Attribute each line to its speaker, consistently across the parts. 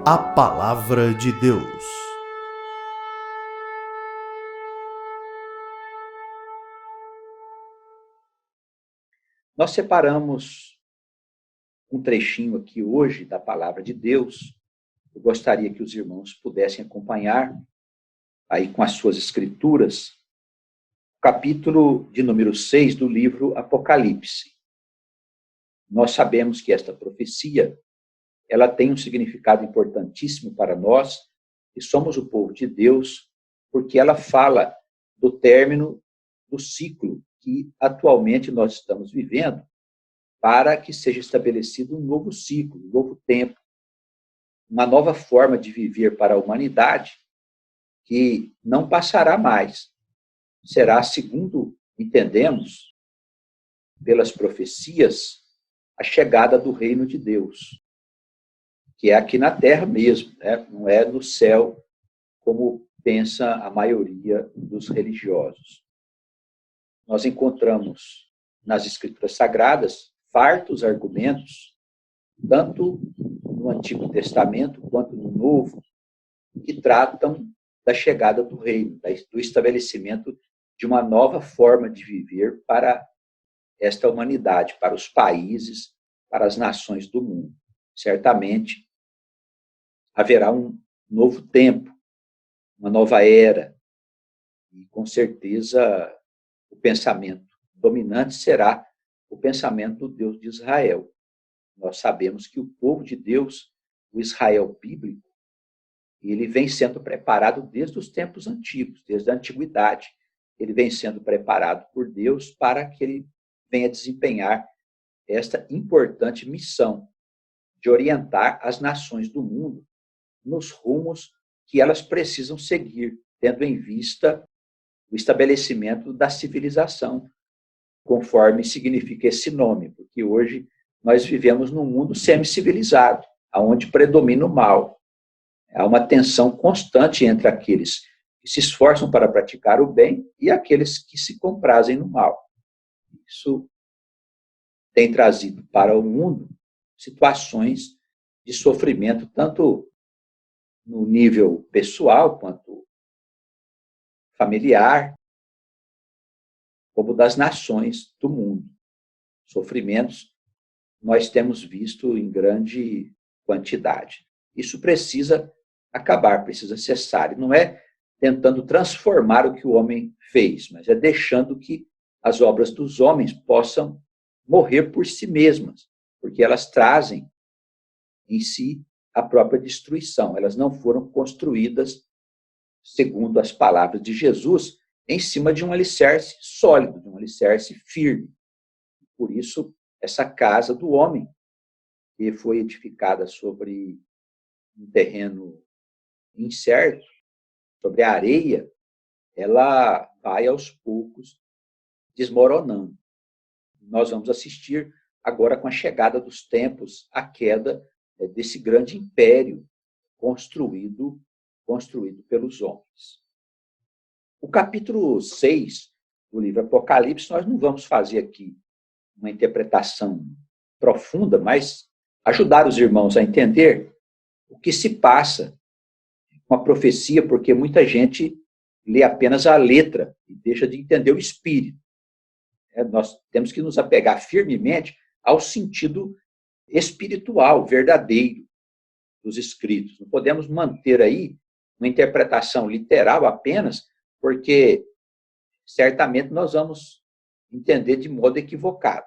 Speaker 1: A Palavra de Deus.
Speaker 2: Nós separamos um trechinho aqui hoje da Palavra de Deus. Eu gostaria que os irmãos pudessem acompanhar aí com as suas escrituras, o capítulo de número 6 do livro Apocalipse. Nós sabemos que esta profecia, ela tem um significado importantíssimo para nós, que somos o povo de Deus, porque ela fala do término do ciclo que atualmente nós estamos vivendo, para que seja estabelecido um novo ciclo, um novo tempo, uma nova forma de viver para a humanidade, que não passará mais. Será, segundo entendemos, pelas profecias, a chegada do reino de Deus, que é aqui na terra mesmo, né? Não é no céu, como pensa a maioria dos religiosos. Nós encontramos nas Escrituras Sagradas fartos argumentos, tanto no Antigo Testamento quanto no Novo, que tratam da chegada do reino, do estabelecimento de uma nova forma de viver para esta humanidade, para os países, para as nações do mundo. Certamente haverá um novo tempo, uma nova era, e com certeza o pensamento dominante será o pensamento do Deus de Israel. Nós sabemos que o povo de Deus, o Israel bíblico, ele vem sendo preparado desde os tempos antigos, desde a antiguidade. Ele vem sendo preparado por Deus para que ele venha desempenhar esta importante missão de orientar as nações do mundo nos rumos que elas precisam seguir, tendo em vista o estabelecimento da civilização, conforme significa esse nome, porque hoje nós vivemos num mundo semi-civilizado, onde predomina o mal. Há uma tensão constante entre aqueles que se esforçam para praticar o bem e aqueles que se comprazem no mal. Isso tem trazido para o mundo situações de sofrimento, tanto no nível pessoal quanto familiar, como das nações do mundo. Sofrimentos nós temos visto em grande quantidade. Isso precisa acabar, precisa cessar. E não é tentando transformar o que o homem fez, mas é deixando que as obras dos homens possam morrer por si mesmas, porque elas trazem em si a própria destruição. Elas não foram construídas, segundo as palavras de Jesus, em cima de um alicerce sólido, de um alicerce firme. Por isso, essa casa do homem, que foi edificada sobre um terreno incerto, sobre a areia, ela vai aos poucos desmoronando. Nós vamos assistir agora, com a chegada dos tempos, a queda desse grande império construído pelos homens. O capítulo 6 do livro Apocalipse, nós não vamos fazer aqui uma interpretação profunda, mas ajudar os irmãos a entender o que se passa com a profecia, porque muita gente lê apenas a letra e deixa de entender o espírito. Nós temos que nos apegar firmemente ao sentido espiritual, verdadeiro dos escritos. Não podemos manter aí uma interpretação literal apenas, porque certamente nós vamos entender de modo equivocado.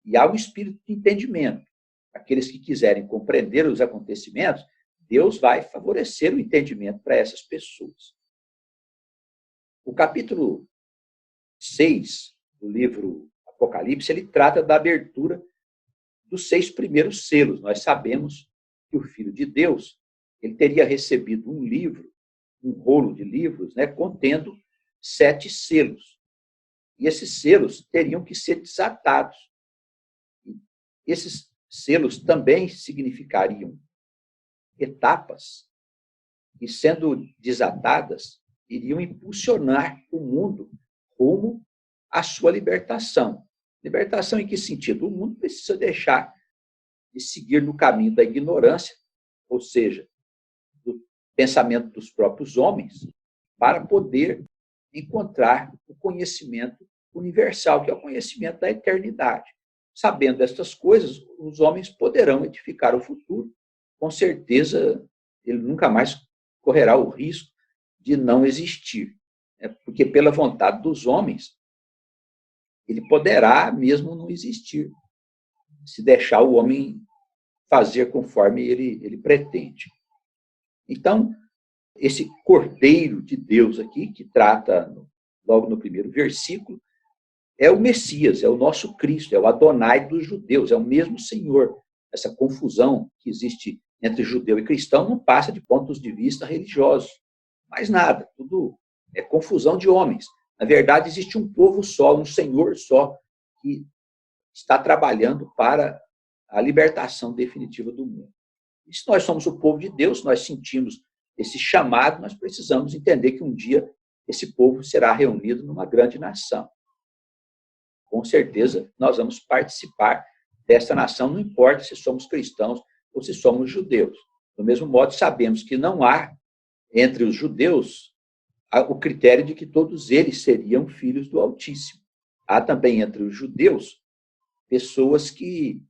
Speaker 2: E há um espírito de entendimento. Aqueles que quiserem compreender os acontecimentos, Deus vai favorecer o entendimento para essas pessoas. O capítulo 6 do livro Apocalipse, ele trata da abertura dos 6 primeiros selos. Nós sabemos que o Filho de Deus, ele teria recebido um livro, um rolo de livros, né, contendo 7 selos. E esses selos teriam que ser desatados. Esses selos também significariam etapas que, sendo desatadas, iriam impulsionar o mundo rumo à sua libertação. Libertação em que sentido? O mundo precisa deixar de seguir no caminho da ignorância, ou seja, pensamento dos próprios homens para poder encontrar o conhecimento universal, que é o conhecimento da eternidade. Sabendo estas coisas, os homens poderão edificar o futuro. Com certeza, ele nunca mais correrá o risco de não existir. Porque, pela vontade dos homens, ele poderá mesmo não existir, se deixar o homem fazer conforme ele pretende. Então, esse Cordeiro de Deus aqui, que trata logo no primeiro versículo, é o Messias, é o nosso Cristo, é o Adonai dos judeus, é o mesmo Senhor. Essa confusão que existe entre judeu e cristão não passa de pontos de vista religiosos. Mais nada, tudo é confusão de homens. Na verdade, existe um povo só, um Senhor só, que está trabalhando para a libertação definitiva do mundo. E se nós somos o povo de Deus, nós sentimos esse chamado, nós precisamos entender que um dia esse povo será reunido numa grande nação. Com certeza, nós vamos participar dessa nação, não importa se somos cristãos ou se somos judeus. Do mesmo modo, sabemos que não há entre os judeus o critério de que todos eles seriam filhos do Altíssimo. Há também entre os judeus pessoas que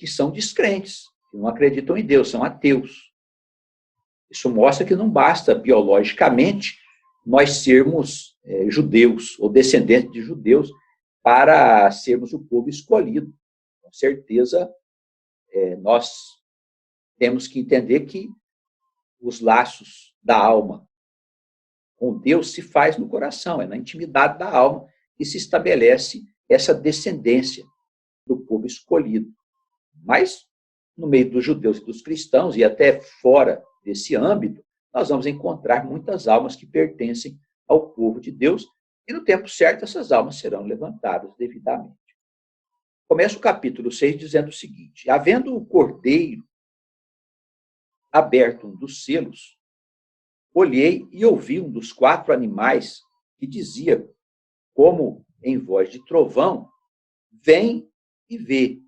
Speaker 2: são descrentes, que não acreditam em Deus, são ateus. Isso mostra que não basta biologicamente nós sermos judeus ou descendentes de judeus para sermos o povo escolhido. Com certeza, nós temos que entender que os laços da alma com Deus se faz no coração, é na intimidade da alma que se estabelece essa descendência do povo escolhido. Mas, no meio dos judeus e dos cristãos, e até fora desse âmbito, nós vamos encontrar muitas almas que pertencem ao povo de Deus, e no tempo certo essas almas serão levantadas devidamente. Começa o capítulo 6 dizendo o seguinte: havendo o cordeiro aberto um dos selos, olhei e ouvi um dos 4 animais que dizia, como em voz de trovão, vem e vê.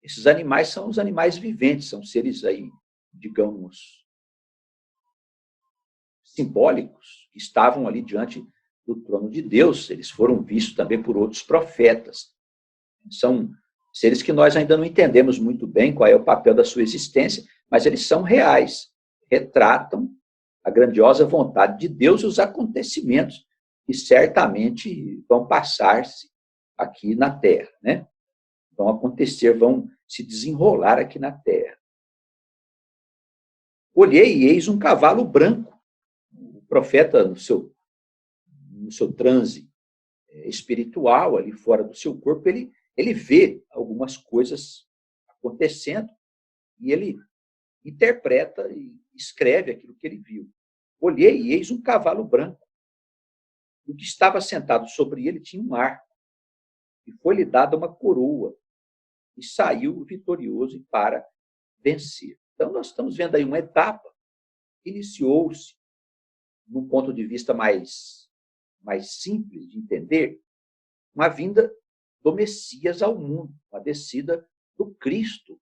Speaker 2: Esses animais são os animais viventes, são seres aí, digamos, simbólicos, que estavam ali diante do trono de Deus. Eles foram vistos também por outros profetas. São seres que nós ainda não entendemos muito bem qual é o papel da sua existência, mas eles são reais, retratam a grandiosa vontade de Deus e os acontecimentos que certamente vão passar-se aqui na Terra, né? Vão acontecer, vão se desenrolar aqui na Terra. Olhei e eis um cavalo branco. O profeta, no seu transe espiritual, ali fora do seu corpo, ele vê algumas coisas acontecendo e ele interpreta e escreve aquilo que ele viu. Olhei e eis um cavalo branco. E o que estava sentado sobre ele tinha um arco, e foi-lhe dada uma coroa, e saiu vitorioso para vencer. Então, nós estamos vendo aí uma etapa que iniciou-se, num ponto de vista mais simples de entender, uma vinda do Messias ao mundo, uma descida do Cristo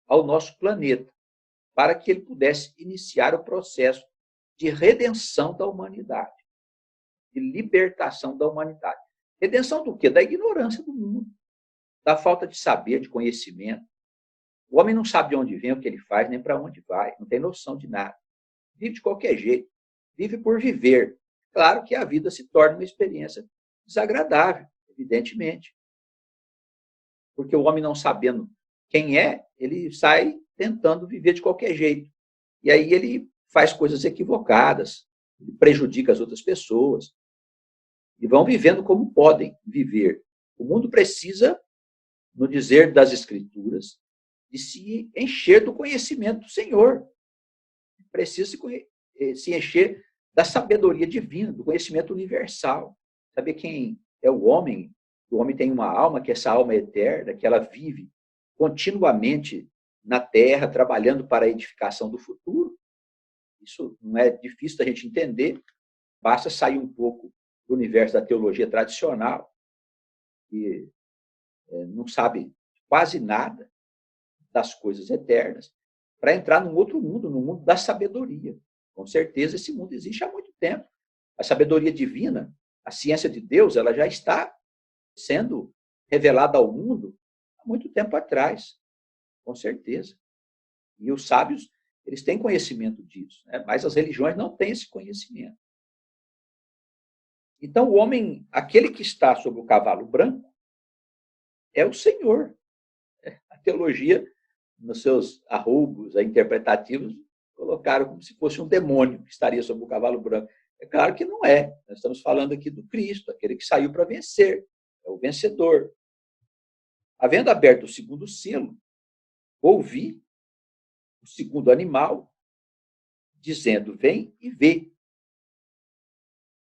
Speaker 2: ao nosso planeta, para que ele pudesse iniciar o processo de redenção da humanidade, de libertação da humanidade. Redenção do quê? Da ignorância do mundo, da falta de saber, de conhecimento. O homem não sabe de onde vem, o que ele faz, nem para onde vai, não tem noção de nada. Vive de qualquer jeito, vive por viver. Claro que a vida se torna uma experiência desagradável, evidentemente. Porque o homem não sabendo quem é, ele sai tentando viver de qualquer jeito. E aí ele faz coisas equivocadas, ele prejudica as outras pessoas. E vão vivendo como podem viver. O mundo precisa, no dizer das Escrituras, de se encher do conhecimento do Senhor. Precisa se encher da sabedoria divina, do conhecimento universal. Saber quem é o homem tem uma alma, que essa alma é eterna, que ela vive continuamente na terra, trabalhando para a edificação do futuro. Isso não é difícil da gente entender, basta sair um pouco do universo da teologia tradicional, que não sabe quase nada das coisas eternas, para entrar num outro mundo, no mundo da sabedoria. Com certeza, esse mundo existe há muito tempo. A sabedoria divina, a ciência de Deus, ela já está sendo revelada ao mundo há muito tempo atrás, com certeza. E os sábios, eles têm conhecimento disso, né? Mas as religiões não têm esse conhecimento. Então, o homem, aquele que está sobre o cavalo branco, é o Senhor. A teologia, nos seus arroubos interpretativos, colocaram como se fosse um demônio que estaria sobre o cavalo branco. É claro que não é. Nós estamos falando aqui do Cristo, aquele que saiu para vencer, é o vencedor. Havendo aberto o segundo selo, ouvi o segundo animal dizendo: vem e vê.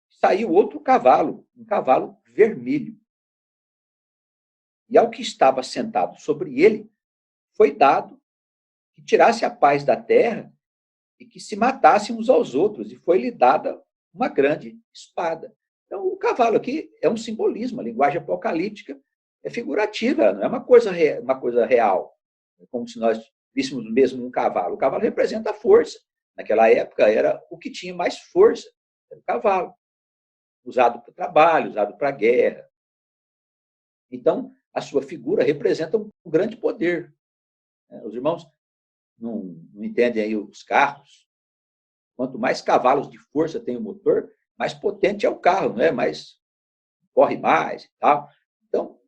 Speaker 2: Saiu outro cavalo, um cavalo vermelho. E ao que estava sentado sobre ele, foi dado que tirasse a paz da terra e que se matassem uns aos outros, e foi-lhe dada uma grande espada. Então, o cavalo aqui é um simbolismo, a linguagem apocalíptica é figurativa, não é uma coisa real. É como se nós víssemos mesmo um cavalo. O cavalo representa a força. Naquela época, era o que tinha mais força, era o cavalo. Usado para o trabalho, usado para a guerra. Então, a sua figura representa um grande poder. Os irmãos não entendem aí os carros. Quanto mais cavalos de força tem o motor, mais potente é o carro, não é? Mais corre mais e tal. Então,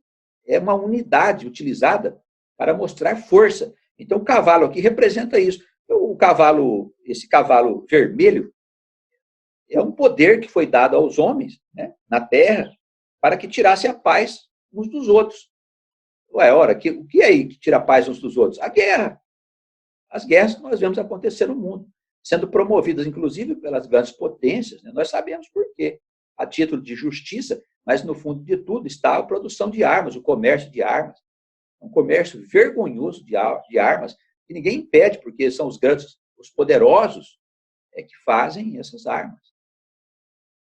Speaker 2: é uma unidade utilizada para mostrar força. Então, o cavalo aqui representa isso. O cavalo, esse cavalo vermelho, é um poder que foi dado aos homens, né, na terra, para que tirassem a paz uns dos outros. Ué, ora, o que é aí que tira a paz uns dos outros? A guerra. As guerras que nós vemos acontecer no mundo, sendo promovidas, inclusive, pelas grandes potências. Né? Nós sabemos por quê. A título de justiça, mas no fundo de tudo está a produção de armas, o comércio de armas. Um comércio vergonhoso de armas, que ninguém impede, porque são os grandes, os poderosos, que fazem essas armas.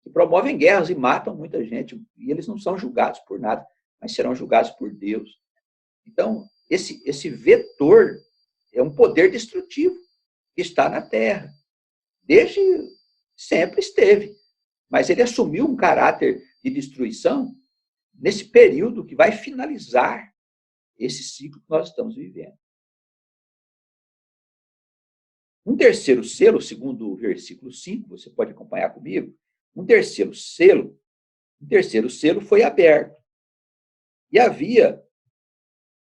Speaker 2: Que promovem guerras e matam muita gente. E eles não são julgados por nada, mas serão julgados por Deus. Então, esse vetor é um poder destrutivo que está na Terra. Desde sempre esteve. Mas ele assumiu um caráter de destruição nesse período que vai finalizar esse ciclo que nós estamos vivendo. Um terceiro selo, segundo o versículo 5, você pode acompanhar comigo, um terceiro selo foi aberto. E havia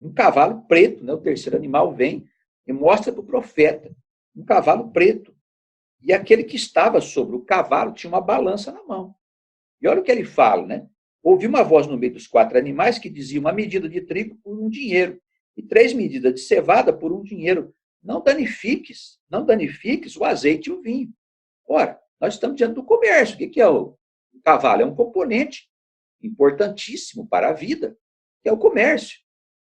Speaker 2: um cavalo preto, né? O terceiro animal vem e mostra para o profeta um cavalo preto. E aquele que estava sobre o cavalo tinha uma balança na mão. E olha o que ele fala, né? Ouvi uma voz no meio dos 4 animais que dizia: uma medida de trigo por um dinheiro e 3 medidas de cevada por um dinheiro. Não danifiques o azeite e o vinho. Ora, nós estamos diante do comércio. O que é o cavalo? É um componente importantíssimo para a vida, que é o comércio,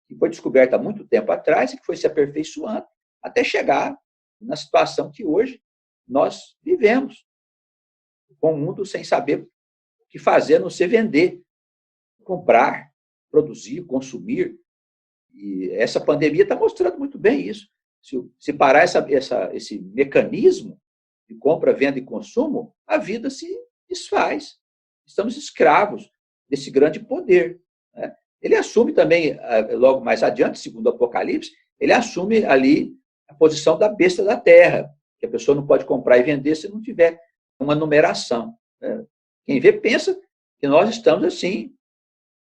Speaker 2: que foi descoberto há muito tempo atrás e que foi se aperfeiçoando até chegar na situação que hoje nós vivemos, com o mundo sem saber o que fazer, a não ser vender, comprar, produzir, consumir. E essa pandemia está mostrando muito bem isso. Se parar esse mecanismo de compra, venda e consumo, a vida se desfaz. Estamos escravos desse grande poder. Né? Ele assume também, logo mais adiante, segundo o Apocalipse, ele assume ali a posição da besta da terra, que a pessoa não pode comprar e vender se não tiver uma numeração. Né? Quem vê pensa que nós estamos, assim,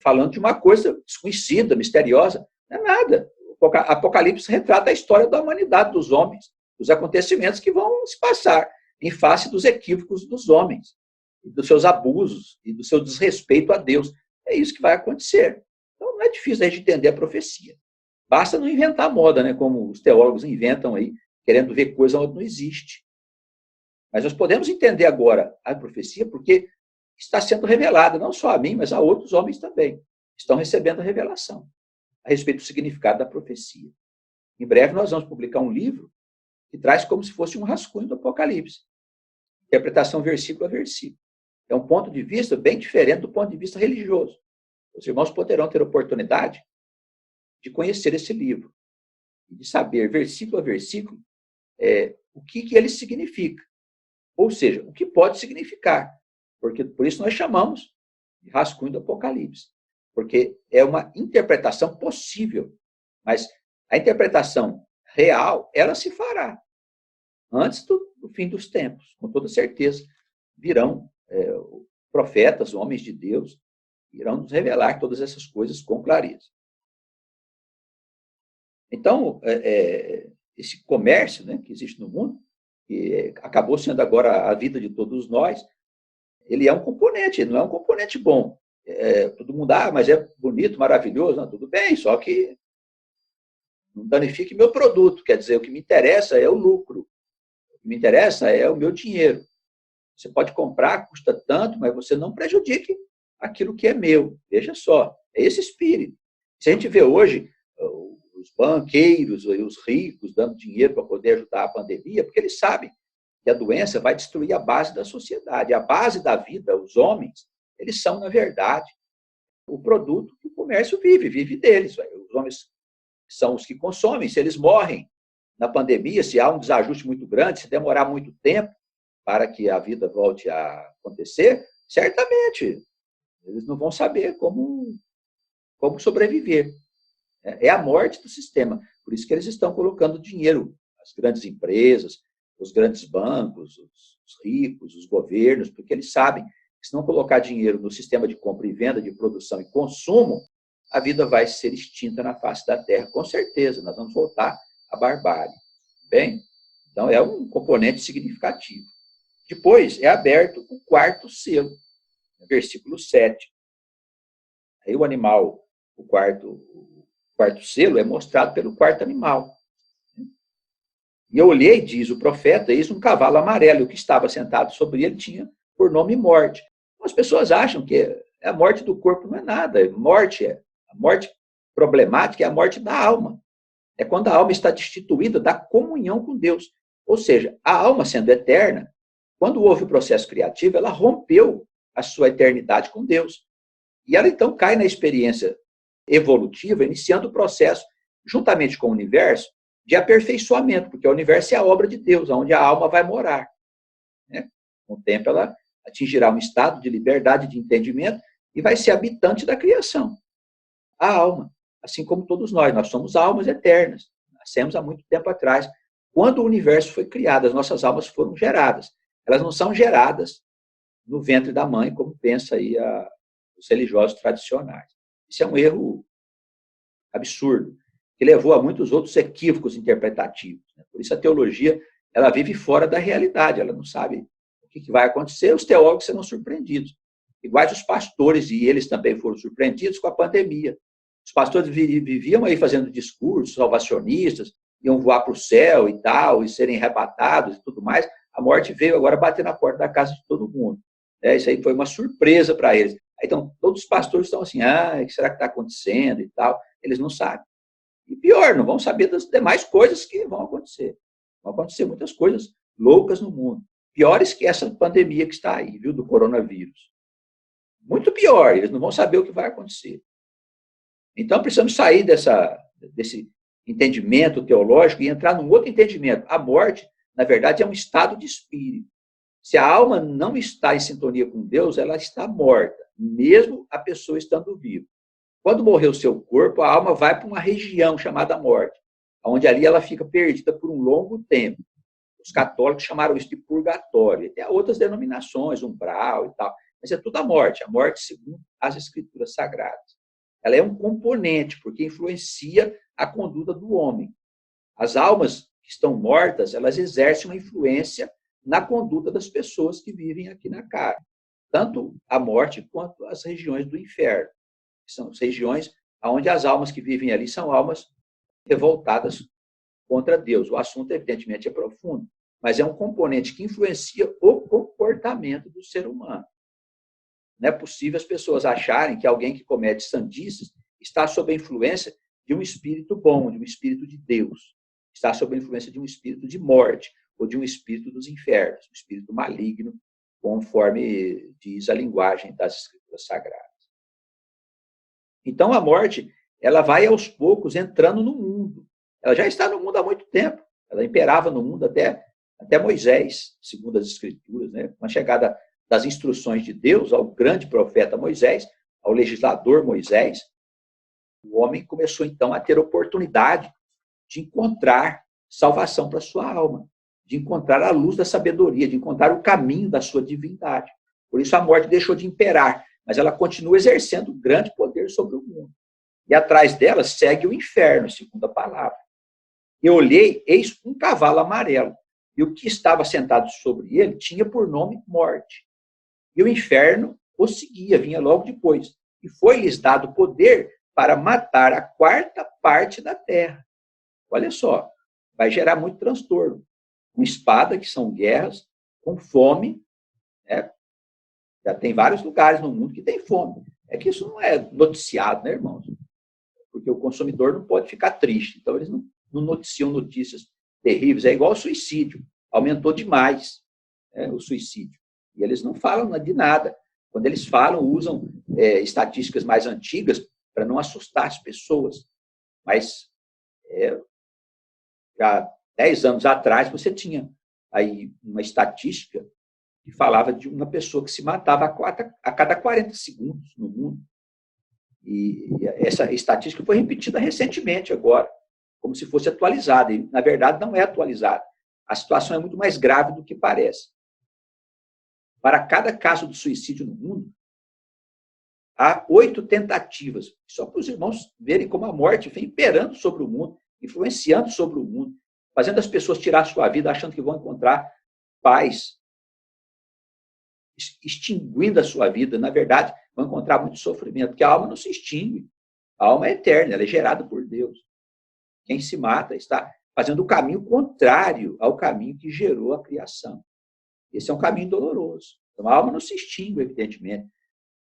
Speaker 2: falando de uma coisa desconhecida, misteriosa. Não é nada. O Apocalipse retrata a história da humanidade, dos homens, dos acontecimentos que vão se passar em face dos equívocos dos homens, dos seus abusos e do seu desrespeito a Deus. É isso que vai acontecer. Então, não é difícil a gente entender a profecia. Basta não inventar moda, né, como os teólogos inventam aí, querendo ver coisa onde não existe. Mas nós podemos entender agora a profecia porque está sendo revelada, não só a mim, mas a outros homens também. Estão recebendo a revelação a respeito do significado da profecia. Em breve nós vamos publicar um livro que traz como se fosse um rascunho do Apocalipse. Interpretação versículo a versículo. É um ponto de vista bem diferente do ponto de vista religioso. Os irmãos poderão ter oportunidade de conhecer esse livro. de saber, versículo a versículo, o que ele significa. Ou seja, o que pode significar. Porque por isso nós chamamos de rascunho do Apocalipse. Porque é uma interpretação possível. Mas a interpretação real, ela se fará antes do fim dos tempos. Com toda certeza, virão profetas, homens de Deus, irão nos revelar todas essas coisas com clareza. Então, esse comércio, né, que existe no mundo, que acabou sendo agora a vida de todos nós, ele é um componente, não é um componente bom. Todo mundo, mas é bonito, maravilhoso, não, tudo bem, só que não danifique meu produto, quer dizer, o que me interessa é o lucro, o que me interessa é o meu dinheiro. Você pode comprar, custa tanto, mas você não prejudique aquilo que é meu. Veja só, é esse espírito. Se a gente vê hoje os banqueiros e os ricos dando dinheiro para poder ajudar a pandemia, porque eles sabem que a doença vai destruir a base da sociedade, a base da vida, os homens, eles são, na verdade, o produto que o comércio vive deles. Os homens são os que consomem. Se eles morrem na pandemia, se há um desajuste muito grande, se demorar muito tempo para que a vida volte a acontecer, certamente eles não vão saber como sobreviver. É a morte do sistema. Por isso que eles estão colocando dinheiro, as grandes empresas, os grandes bancos, os ricos, os governos, porque eles sabem que se não colocar dinheiro no sistema de compra e venda, de produção e consumo, a vida vai ser extinta na face da Terra. Com certeza, nós vamos voltar à barbárie. Bem, então é um componente significativo. Depois é aberto o quarto selo, versículo 7. Aí o animal, o quarto selo é mostrado pelo quarto animal. E eu olhei, diz o profeta, eis um cavalo amarelo, e o que estava sentado sobre ele tinha por nome morte. As pessoas acham que a morte do corpo não é nada. A morte problemática é a morte da alma. É quando a alma está destituída da comunhão com Deus. Ou seja, a alma sendo eterna, quando houve o processo criativo, ela rompeu a sua eternidade com Deus. E ela então cai na experiência evolutiva, iniciando o processo, juntamente com o universo, de aperfeiçoamento, porque o universo é a obra de Deus, onde a alma vai morar. Né? Com o tempo, ela atingirá um estado de liberdade, de entendimento, e vai ser habitante da criação. A alma, assim como todos nós somos almas eternas. Nascemos há muito tempo atrás. Quando o universo foi criado, as nossas almas foram geradas. Elas não são geradas no ventre da mãe, como pensa aí os religiosos tradicionais. Isso é um erro absurdo, que levou a muitos outros equívocos interpretativos. Por isso a teologia, ela vive fora da realidade, ela não sabe o que vai acontecer, os teólogos serão surpreendidos. Iguais os pastores, e eles também foram surpreendidos com a pandemia. Os pastores viviam aí fazendo discursos salvacionistas, iam voar para o céu e tal, e serem arrebatados e tudo mais. A morte veio agora bater na porta da casa de todo mundo. Isso aí foi uma surpresa para eles. Então, todos os pastores estão assim, o que será que está acontecendo e tal? Eles não sabem. E pior, não vão saber das demais coisas que vão acontecer. Vão acontecer muitas coisas loucas no mundo. Piores que essa pandemia que está aí, viu, do coronavírus. Muito pior, eles não vão saber o que vai acontecer. Então, precisamos sair desse entendimento teológico e entrar num outro entendimento. A morte, na verdade, é um estado de espírito. Se a alma não está em sintonia com Deus, ela está morta, mesmo a pessoa estando viva. Quando morrer o seu corpo, a alma vai para uma região chamada morte, onde ali ela fica perdida por um longo tempo. Os católicos chamaram isso de purgatório. Tem outras denominações, umbral e tal, mas é tudo a morte segundo as escrituras sagradas. Ela é um componente, porque influencia a conduta do homem. As almas que estão mortas, elas exercem uma influência na conduta das pessoas que vivem aqui na carne. Tanto a morte quanto as regiões do inferno. São as regiões onde as almas que vivem ali são almas revoltadas contra Deus. O assunto, evidentemente, é profundo, mas é um componente que influencia o comportamento do ser humano. Não é possível as pessoas acharem que alguém que comete sandices está sob a influência de um espírito bom, de um espírito de Deus. Está sob a influência de um espírito de morte ou de um espírito dos infernos, um espírito maligno, conforme diz a linguagem das escrituras sagradas. Então, a morte, ela vai aos poucos entrando no mundo. Ela já está no mundo há muito tempo. Ela imperava no mundo até Moisés, segundo as Escrituras, né? Com a chegada das instruções de Deus ao grande profeta Moisés, ao legislador Moisés, o homem começou, então, a ter oportunidade de encontrar salvação para a sua alma, de encontrar a luz da sabedoria, de encontrar o caminho da sua divindade. Por isso a morte deixou de imperar, mas ela continua exercendo grande poder sobre o mundo. E atrás dela segue o inferno, segundo a palavra. Eu olhei, eis um cavalo amarelo, e o que estava sentado sobre ele tinha por nome Morte. E o inferno o seguia, vinha logo depois. E foi-lhes dado poder para matar a quarta parte da terra. Olha só, vai gerar muito transtorno. Com espada, que são guerras, com fome, né? Já tem vários lugares no mundo que tem fome. É que isso não é noticiado, né, irmãos? Porque o consumidor não pode ficar triste. Então, eles não noticiam notícias terríveis. É igual ao suicídio. Aumentou demais, o suicídio. E eles não falam de nada. Quando eles falam, usam estatísticas mais antigas para não assustar as pessoas. Mas já 10 anos atrás, você tinha aí uma estatística que falava de uma pessoa que se matava a cada 40 segundos no mundo. E essa estatística foi repetida recentemente agora, como se fosse atualizada. E, na verdade, não é atualizada. A situação é muito mais grave do que parece. Para cada caso de suicídio no mundo, há 8 tentativas. Só para os irmãos verem como a morte vem imperando sobre o mundo, influenciando sobre o mundo, fazendo as pessoas tirar sua vida achando que vão encontrar paz, extinguindo a sua vida. Na verdade, vão encontrar muito sofrimento, porque a alma não se extingue. A alma é eterna, ela é gerada por Deus. Quem se mata está fazendo o caminho contrário ao caminho que gerou a criação. Esse é um caminho doloroso. Então, a alma não se extingue, evidentemente.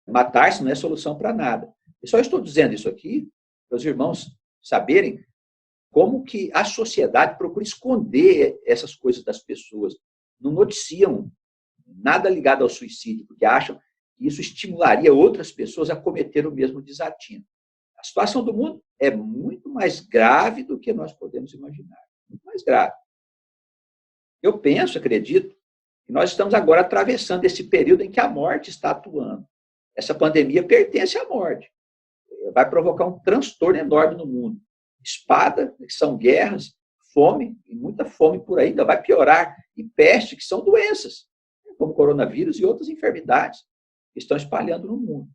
Speaker 2: Matar-se não é solução para nada. Eu só estou dizendo isso aqui para os irmãos saberem como que a sociedade procura esconder essas coisas das pessoas. Não noticiam nada ligado ao suicídio, porque acham que isso estimularia outras pessoas a cometer o mesmo desatino. A situação do mundo é muito mais grave do que nós podemos imaginar. Muito mais grave. Eu penso, acredito, que nós estamos agora atravessando esse período em que a morte está atuando. Essa pandemia pertence à morte. Vai provocar um transtorno enorme no mundo. Espada, que são guerras, fome, e muita fome por aí, ainda vai piorar. E peste, que são doenças, como coronavírus e outras enfermidades que estão espalhando no mundo.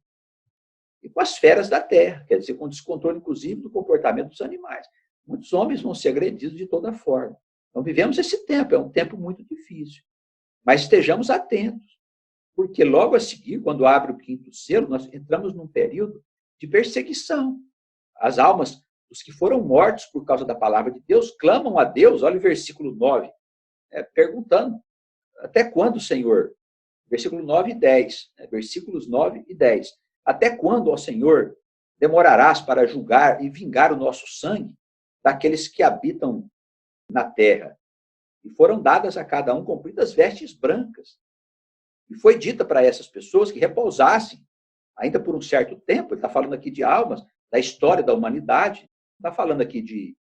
Speaker 2: E com as feras da terra, quer dizer, com descontrole, inclusive, do comportamento dos animais. Muitos homens vão ser agredidos de toda forma. Então, vivemos esse tempo, é um tempo muito difícil. Mas estejamos atentos, porque logo a seguir, quando abre o 5º selo, nós entramos num período de perseguição. As almas dos que foram mortos por causa da palavra de Deus clamam a Deus, olha o versículo 9, perguntando, até quando, Senhor? Versículo 9 e 10, versículos 9 e 10. Até quando, ó Senhor, demorarás para julgar e vingar o nosso sangue daqueles que habitam na terra? E foram dadas a cada um compridas vestes brancas. E foi dita para essas pessoas que repousassem, ainda por um certo tempo. Ele está falando aqui de almas, da história da humanidade. Não está falando aqui de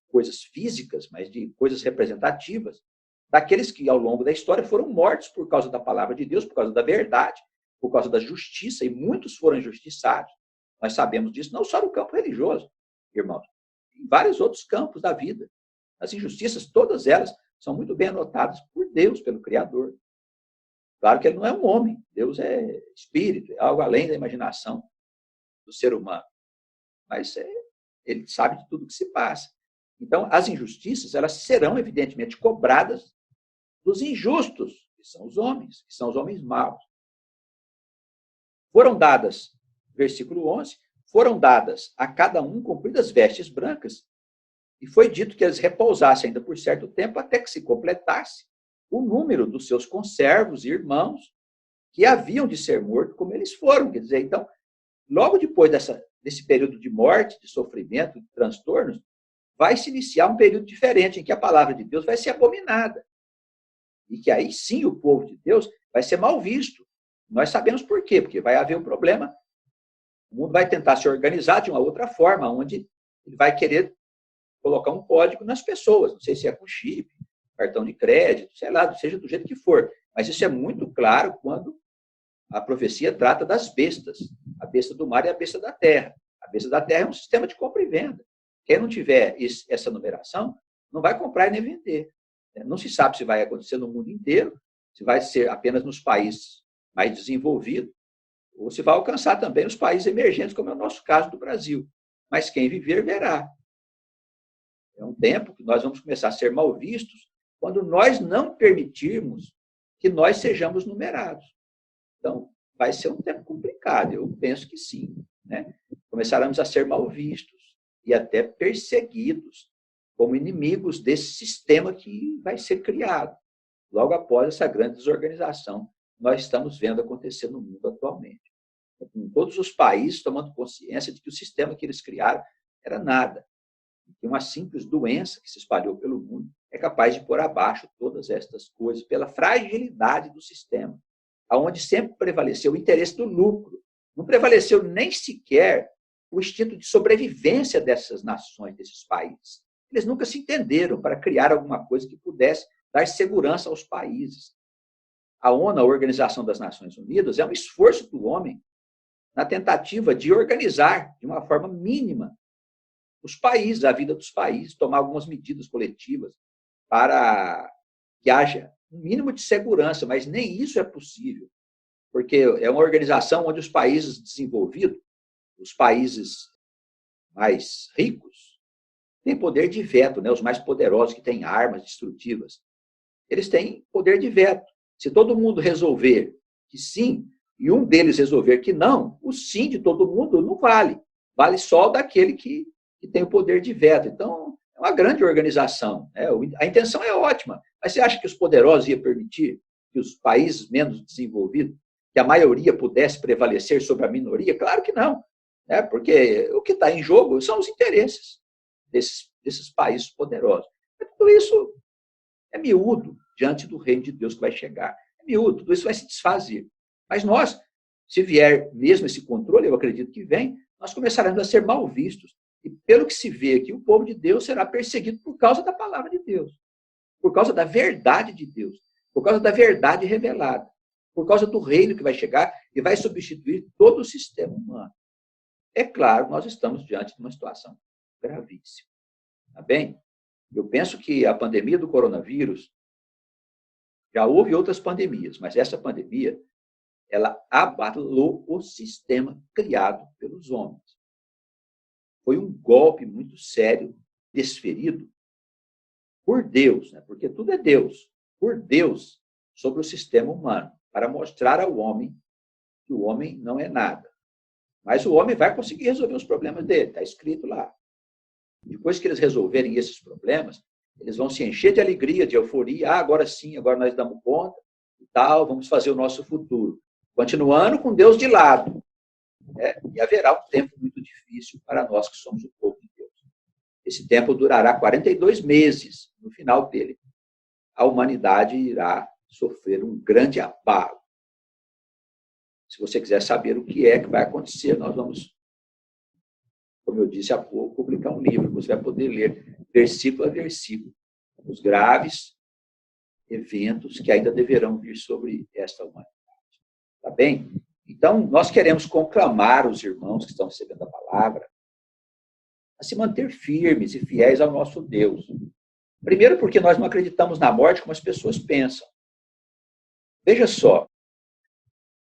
Speaker 2: coisas físicas, mas de coisas representativas, daqueles que, ao longo da história, foram mortos por causa da palavra de Deus, por causa da verdade, por causa da justiça, e muitos foram injustiçados. Nós sabemos disso não só no campo religioso, irmãos, em vários outros campos da vida. As injustiças, todas elas, são muito bem anotadas por Deus, pelo Criador. Claro que ele não é um homem, Deus é espírito, é algo além da imaginação do ser humano. Mas ele sabe de tudo o que se passa. Então, as injustiças, elas serão, evidentemente, cobradas dos injustos, que são os homens maus. Foram dadas, versículo 11, foram dadas a cada um compridas vestes brancas, e foi dito que eles repousassem ainda por certo tempo, até que se completasse o número dos seus conservos e irmãos que haviam de ser mortos como eles foram. Quer dizer, então, logo depois desse período de morte, de sofrimento, de transtornos, vai se iniciar um período diferente, em que a palavra de Deus vai ser abominada. E que aí sim o povo de Deus vai ser mal visto. Nós sabemos por quê, porque vai haver um problema. O mundo vai tentar se organizar de uma outra forma, onde ele vai querer colocar um código nas pessoas. Não sei se é com chip, cartão de crédito, sei lá, seja do jeito que for. Mas isso é muito claro quando a profecia trata das bestas. A besta do mar e a besta da terra. A besta da terra é um sistema de compra e venda. Quem não tiver essa numeração, não vai comprar e nem vender. Não se sabe se vai acontecer no mundo inteiro, se vai ser apenas nos países mais desenvolvidos, ou se vai alcançar também os países emergentes, como é o nosso caso do Brasil. Mas quem viver, verá. É um tempo que nós vamos começar a ser mal vistos quando nós não permitirmos que nós sejamos numerados. Então, vai ser um tempo complicado, eu penso que sim. Né? Começaremos a ser mal vistos e até perseguidos como inimigos desse sistema que vai ser criado logo após essa grande desorganização que nós estamos vendo acontecer no mundo atualmente. Com todos os países tomando consciência de que o sistema que eles criaram era nada. Que uma simples doença que se espalhou pelo mundo é capaz de pôr abaixo todas estas coisas pela fragilidade do sistema, aonde sempre prevaleceu o interesse do lucro. Não prevaleceu nem sequer o instinto de sobrevivência dessas nações, desses países. Eles nunca se entenderam para criar alguma coisa que pudesse dar segurança aos países. A ONU, a Organização das Nações Unidas, é um esforço do homem na tentativa de organizar de uma forma mínima os países, a vida dos países, tomar algumas medidas coletivas para que haja um mínimo de segurança, mas nem isso é possível, porque é uma organização onde os países desenvolvidos, os países mais ricos, têm poder de veto, né? Os mais poderosos que têm armas destrutivas, eles têm poder de veto. Se todo mundo resolver que sim, e um deles resolver que não, o sim de todo mundo não vale. Vale só daquele que tem o poder de veto. Então, é uma grande organização. Né? A intenção é ótima, mas você acha que os poderosos iam permitir que os países menos desenvolvidos, que a maioria pudesse prevalecer sobre a minoria? Claro que não. Né? Porque o que está em jogo são os interesses desses países poderosos. Tudo isso é miúdo diante do reino de Deus que vai chegar. É miúdo, tudo isso vai se desfazer. Mas nós, se vier mesmo esse controle, eu acredito que vem, nós começaremos a ser mal vistos. E pelo que se vê aqui, o povo de Deus será perseguido por causa da palavra de Deus, por causa da verdade de Deus, por causa da verdade revelada, por causa do reino que vai chegar e vai substituir todo o sistema humano. É claro, nós estamos diante de uma situação gravíssima. Tá bem? Eu penso que a pandemia do coronavírus, já houve outras pandemias, mas essa pandemia, ela abalou o sistema criado pelos homens. Foi um golpe muito sério, desferido por Deus, né? Porque tudo é Deus, por Deus, sobre o sistema humano, para mostrar ao homem que o homem não é nada. Mas o homem vai conseguir resolver os problemas dele, está escrito lá. Depois que eles resolverem esses problemas, eles vão se encher de alegria, de euforia. Agora sim, agora nós damos conta e tal, vamos fazer o nosso futuro. Continuando com Deus de lado. Né? E haverá um tempo muito difícil para nós que somos o povo de Deus. Esse tempo durará 42 meses. No final dele, a humanidade irá sofrer um grande abalo. Se você quiser saber o que é que vai acontecer, nós vamos, como eu disse há pouco, publicar um livro. Você vai poder ler versículo a versículo os graves eventos que ainda deverão vir sobre esta humanidade. Tá bem? Então, nós queremos conclamar os irmãos que estão recebendo a palavra a se manter firmes e fiéis ao nosso Deus. Primeiro, porque nós não acreditamos na morte como as pessoas pensam. Veja só,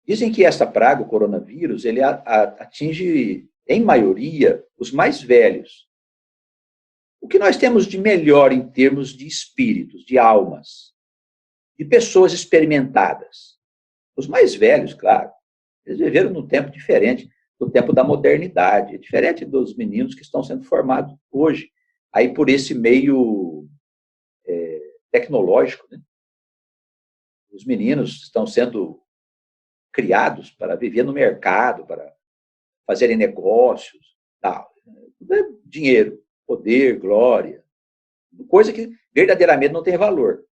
Speaker 2: dizem que essa praga, o coronavírus, ele atinge, em maioria, os mais velhos. O que nós temos de melhor em termos de espíritos, de almas, de pessoas experimentadas? Os mais velhos, claro, eles viveram num tempo diferente do tempo da modernidade, diferente dos meninos que estão sendo formados hoje, aí por esse meio tecnológico. Né? Os meninos estão sendo criados para viver no mercado, para fazerem negócios, tal. Tudo é dinheiro, poder, glória, coisa que verdadeiramente não tem valor,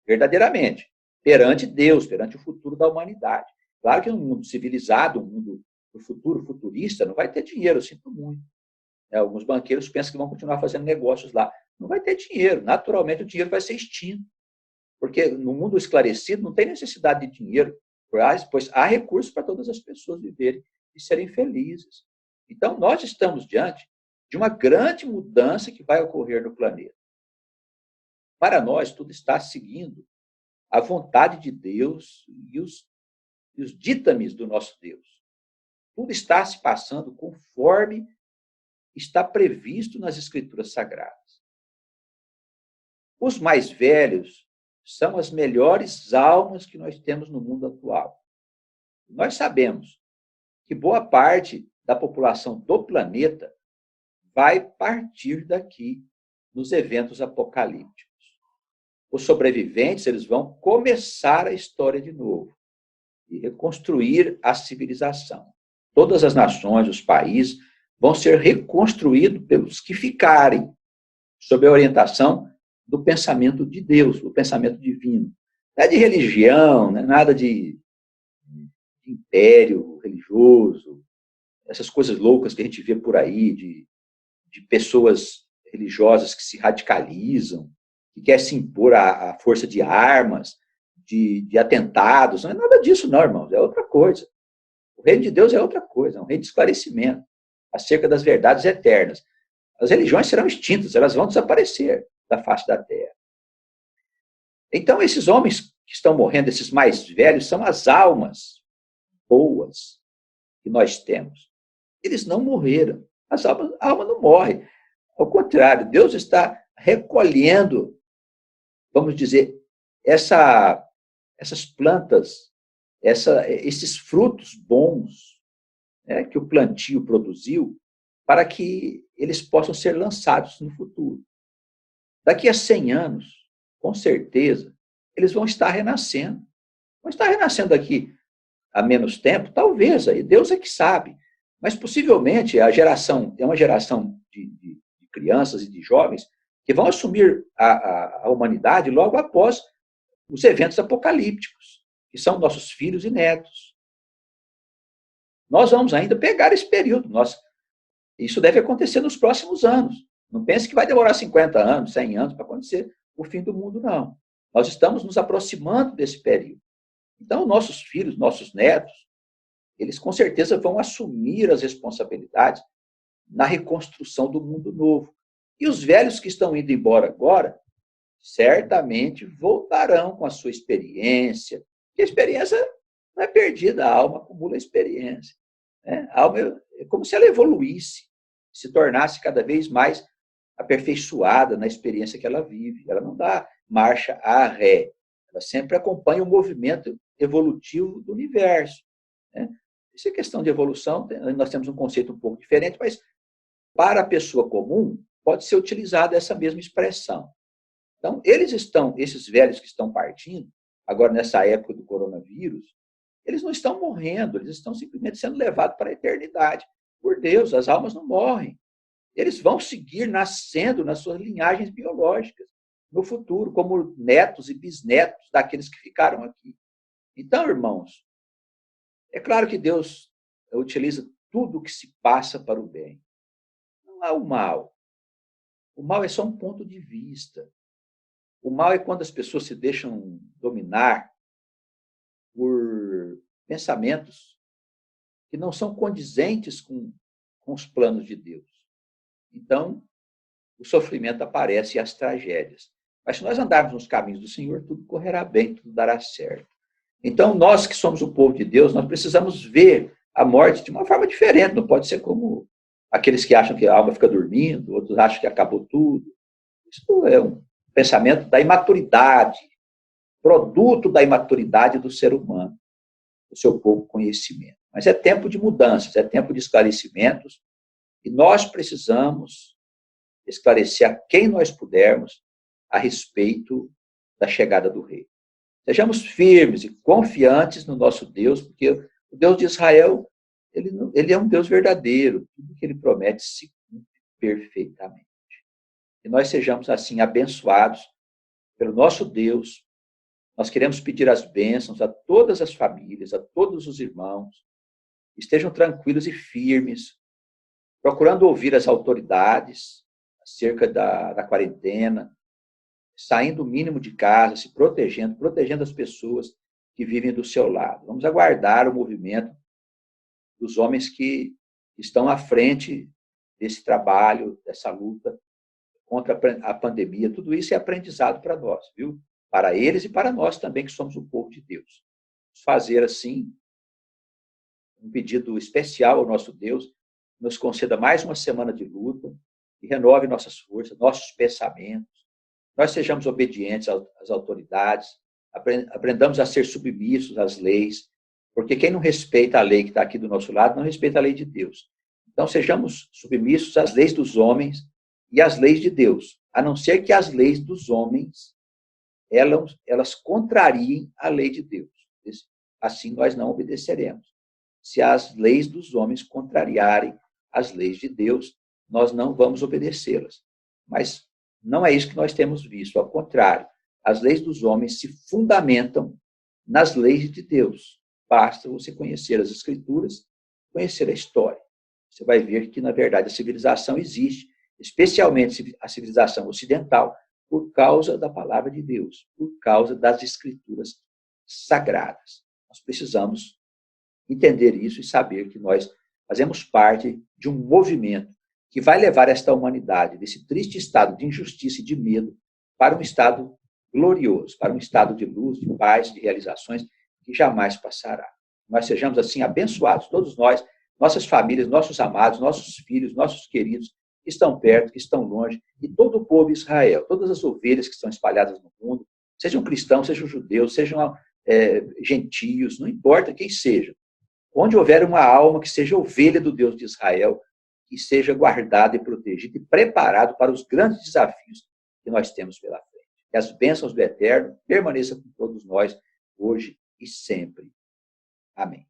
Speaker 2: verdadeiramente, perante Deus, perante o futuro da humanidade. Claro que um mundo civilizado, um mundo do futuro, futurista, não vai ter dinheiro, eu sinto muito. Alguns banqueiros pensam que vão continuar fazendo negócios lá. Não vai ter dinheiro. Naturalmente, o dinheiro vai ser extinto. Porque no mundo esclarecido não tem necessidade de dinheiro, pois há recursos para todas as pessoas viverem e serem felizes. Então, nós estamos diante de uma grande mudança que vai ocorrer no planeta. Para nós, tudo está seguindo a vontade de Deus e os ditames do nosso Deus. Tudo está se passando conforme está previsto nas Escrituras Sagradas. Os mais velhos são as melhores almas que nós temos no mundo atual. Nós sabemos que boa parte da população do planeta vai partir daqui nos eventos apocalípticos. Os sobreviventes, eles vão começar a história de novo e reconstruir a civilização. Todas as nações, os países, vão ser reconstruídos pelos que ficarem sob a orientação do pensamento de Deus, do pensamento divino. Não é de religião, não é nada de império religioso, essas coisas loucas que a gente vê por aí, de pessoas religiosas que se radicalizam, que quer se impor à força de armas, de atentados. Não é nada disso, não, irmãos. É outra coisa. O reino de Deus é outra coisa, é um reino de esclarecimento acerca das verdades eternas. As religiões serão extintas, elas vão desaparecer da face da terra. Então, esses homens que estão morrendo, esses mais velhos, são as almas boas que nós temos. Eles não morreram. A alma não morre. Ao contrário, Deus está recolhendo, vamos dizer, essas plantas, esses frutos bons, né, que o plantio produziu, para que eles possam ser lançados no futuro. Daqui a 100 anos, com certeza, eles vão estar renascendo. Vão estar renascendo daqui a menos tempo, talvez, aí Deus é que sabe. Mas possivelmente é uma geração de crianças e de jovens que vão assumir a humanidade logo após os eventos apocalípticos, que são nossos filhos e netos. Nós vamos ainda pegar esse período. Isso deve acontecer nos próximos anos. Não pense que vai demorar 50 anos, 100 anos para acontecer o fim do mundo, não. Nós estamos nos aproximando desse período. Então, nossos filhos, nossos netos, eles com certeza vão assumir as responsabilidades na reconstrução do mundo novo. E os velhos que estão indo embora agora, certamente voltarão com a sua experiência, porque a experiência não é perdida, a alma acumula experiência. Né? A alma é como se ela evoluísse, se tornasse cada vez mais aperfeiçoada na experiência que ela vive. Ela não dá marcha a ré, ela sempre acompanha o movimento evolutivo do universo. Né? Isso é questão de evolução, nós temos um conceito um pouco diferente, mas para a pessoa comum pode ser utilizada essa mesma expressão. Então, esses velhos que estão partindo, agora nessa época do coronavírus, eles não estão morrendo, eles estão simplesmente sendo levados para a eternidade. Por Deus, as almas não morrem. Eles vão seguir nascendo nas suas linhagens biológicas no futuro, como netos e bisnetos daqueles que ficaram aqui. Então, irmãos, é claro que Deus utiliza tudo o que se passa para o bem. Não há o mal. O mal é só um ponto de vista. O mal é quando as pessoas se deixam dominar por pensamentos que não são condizentes com os planos de Deus. Então, o sofrimento aparece e as tragédias. Mas se nós andarmos nos caminhos do Senhor, tudo correrá bem, tudo dará certo. Então, nós que somos o povo de Deus, nós precisamos ver a morte de uma forma diferente. Não pode ser como aqueles que acham que a alma fica dormindo, outros acham que acabou tudo. Isso é um pensamento da imaturidade, produto da imaturidade do ser humano, do seu pouco conhecimento. Mas é tempo de mudanças, é tempo de esclarecimentos, e nós precisamos esclarecer a quem nós pudermos a respeito da chegada do Rei. Sejamos firmes e confiantes no nosso Deus, porque o Deus de Israel, ele é um Deus verdadeiro, tudo que ele promete se cumpre perfeitamente. Que nós sejamos assim abençoados pelo nosso Deus. Nós queremos pedir as bênçãos a todas as famílias, a todos os irmãos, estejam tranquilos e firmes, procurando ouvir as autoridades acerca da quarentena, saindo o mínimo de casa, se protegendo, protegendo as pessoas que vivem do seu lado. Vamos aguardar o movimento dos homens que estão à frente desse trabalho, dessa luta contra a pandemia. Tudo isso é aprendizado para nós, viu? Para eles e para nós também, que somos o povo de Deus. Vamos fazer, assim, um pedido especial ao nosso Deus, nos conceda mais uma semana de luta e renove nossas forças, nossos pensamentos. Nós sejamos obedientes às autoridades, aprendamos a ser submissos às leis, porque quem não respeita a lei que está aqui do nosso lado, não respeita a lei de Deus. Então, sejamos submissos às leis dos homens e às leis de Deus, a não ser que as leis dos homens, elas contrariem a lei de Deus. Assim, nós não obedeceremos. Se as leis dos homens contrariarem as leis de Deus, nós não vamos obedecê-las. Mas não é isso que nós temos visto. Ao contrário, as leis dos homens se fundamentam nas leis de Deus. Basta você conhecer as Escrituras, conhecer a história. Você vai ver que, na verdade, a civilização existe, especialmente a civilização ocidental, por causa da palavra de Deus, por causa das Escrituras sagradas. Nós precisamos entender isso e saber que nós fazemos parte de um movimento que vai levar esta humanidade desse triste estado de injustiça e de medo para um estado glorioso, para um estado de luz, de paz, de realizações que jamais passará. Nós sejamos assim abençoados, todos nós, nossas famílias, nossos amados, nossos filhos, nossos queridos, que estão perto, que estão longe, e todo o povo de Israel, todas as ovelhas que estão espalhadas no mundo, sejam cristãos, sejam judeus, sejam gentios, não importa quem seja. Onde houver uma alma que seja ovelha do Deus de Israel, que seja guardado e protegido e preparado para os grandes desafios que nós temos pela frente. Que as bênçãos do Eterno permaneçam com todos nós, hoje e sempre. Amém.